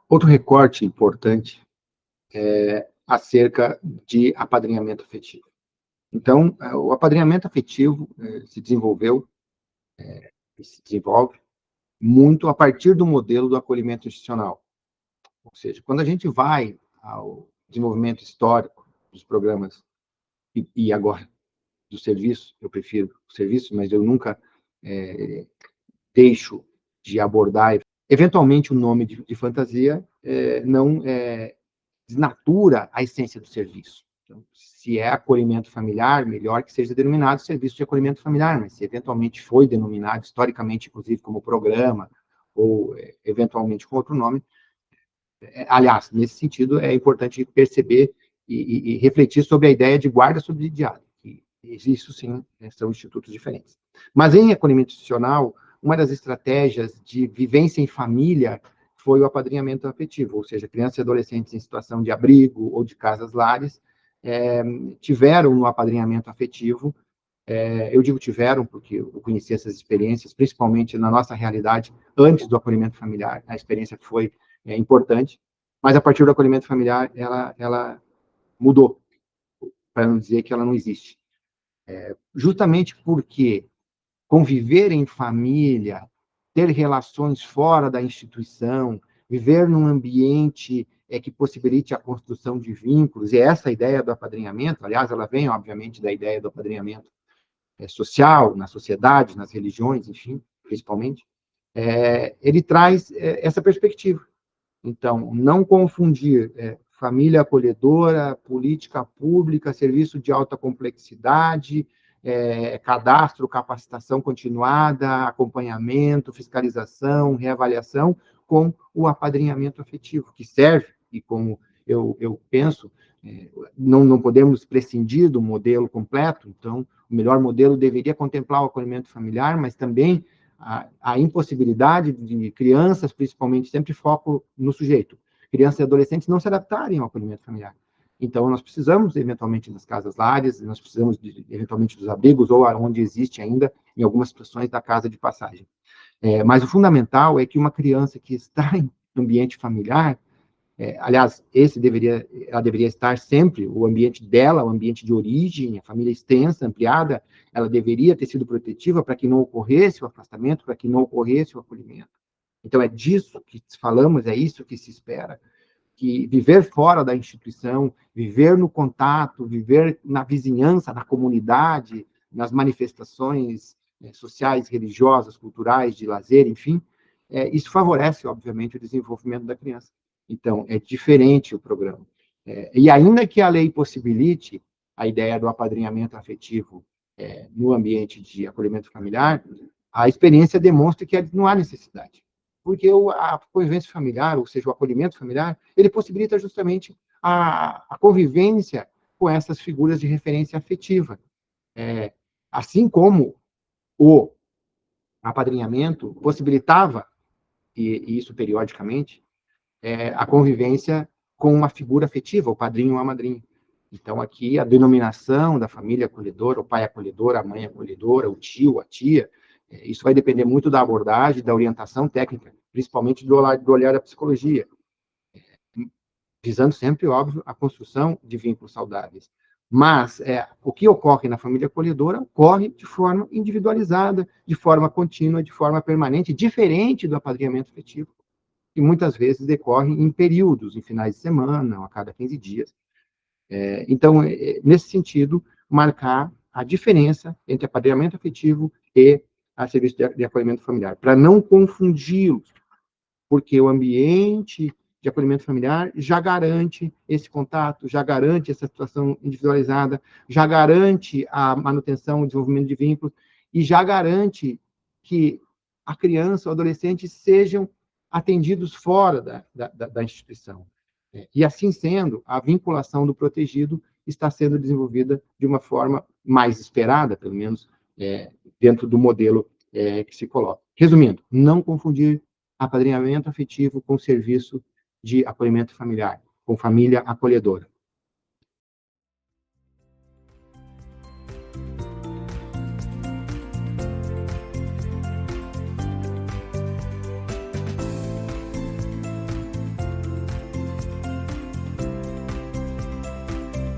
Outro recorte importante é acerca de apadrinhamento afetivo. Então, o apadrinhamento afetivo se desenvolveu e se desenvolve muito a partir do modelo do acolhimento institucional. Ou seja, quando a gente vai ao desenvolvimento histórico dos programas e agora do serviço, eu prefiro o serviço, mas eu nunca deixo de abordar. Eventualmente, o nome de fantasia não desnatura a essência do serviço. Então, se é acolhimento familiar, melhor que seja denominado serviço de acolhimento familiar, mas se eventualmente foi denominado, historicamente, inclusive, como programa, ou eventualmente com outro nome, aliás, nesse sentido, é importante perceber e refletir sobre a ideia de guarda subsidiada, que isso sim, são institutos diferentes. Mas em acolhimento institucional, uma das estratégias de vivência em família foi o apadrinhamento afetivo, ou seja, crianças e adolescentes em situação de abrigo ou de casas-lares tiveram no apadrinhamento afetivo. Eu digo tiveram porque eu conheci essas experiências, principalmente na nossa realidade, antes do acolhimento familiar. A experiência foi importante, mas a partir do acolhimento familiar, ela mudou, para não dizer que ela não existe. Justamente porque conviver em família, ter relações fora da instituição, viver num ambiente que possibilite a construção de vínculos, e essa ideia do apadrinhamento, aliás, ela vem, obviamente, da ideia do apadrinhamento social, na sociedade, nas religiões, enfim, principalmente, ele traz essa perspectiva. Então, não confundir família acolhedora, política pública, serviço de alta complexidade, cadastro, capacitação continuada, acompanhamento, fiscalização, reavaliação, com o apadrinhamento afetivo, que serve, e como eu penso, não podemos prescindir do modelo completo, então, o melhor modelo deveria contemplar o acolhimento familiar, mas também a impossibilidade de crianças, principalmente, sempre foco no sujeito, crianças e adolescentes não se adaptarem ao acolhimento familiar. Então, nós precisamos, eventualmente, das casas-lares, nós precisamos, eventualmente, dos abrigos, ou onde existe ainda, em algumas situações, da casa de passagem. Mas o fundamental é que uma criança que está em ambiente familiar, aliás, ela deveria estar sempre, o ambiente dela, o ambiente de origem, a família extensa, ampliada, ela deveria ter sido protetiva para que não ocorresse o afastamento, para que não ocorresse o acolhimento. Então, é disso que falamos, é isso que se espera, que viver fora da instituição, viver no contato, viver na vizinhança, na comunidade, nas manifestações sociais, religiosas, culturais, de lazer, enfim, isso favorece, obviamente, o desenvolvimento da criança. Então, é diferente o programa. E ainda que a lei possibilite a ideia do apadrinhamento afetivo no ambiente de acolhimento familiar, a experiência demonstra que não há necessidade. Porque a convivência familiar, ou seja, o acolhimento familiar, ele possibilita justamente a convivência com essas figuras de referência afetiva. Assim como o apadrinhamento possibilitava, e isso periodicamente, a convivência com uma figura afetiva, o padrinho ou a madrinha. Então, aqui, a denominação da família acolhedora, o pai acolhedor, a mãe acolhedora, o tio, a tia, isso vai depender muito da abordagem, da orientação técnica, principalmente do olhar da psicologia, visando sempre, óbvio, a construção de vínculos saudáveis. Mas o que ocorre na família acolhedora ocorre de forma individualizada, de forma contínua, de forma permanente, diferente do apadrinhamento afetivo, que muitas vezes decorre em períodos, em finais de semana, ou a cada 15 dias. Então, nesse sentido, marcar a diferença entre apadrinhamento afetivo e a serviço de acolhimento familiar, para não confundi-los, porque o ambiente de acolhimento familiar já garante esse contato, já garante essa situação individualizada, já garante a manutenção, o desenvolvimento de vínculos, e já garante que a criança ou adolescente sejam atendidos fora da instituição. E, assim sendo, a vinculação do protegido está sendo desenvolvida de uma forma mais esperada, pelo menos dentro do modelo que se coloca. Resumindo, não confundir apadrinhamento afetivo com serviço de acolhimento familiar, com família acolhedora.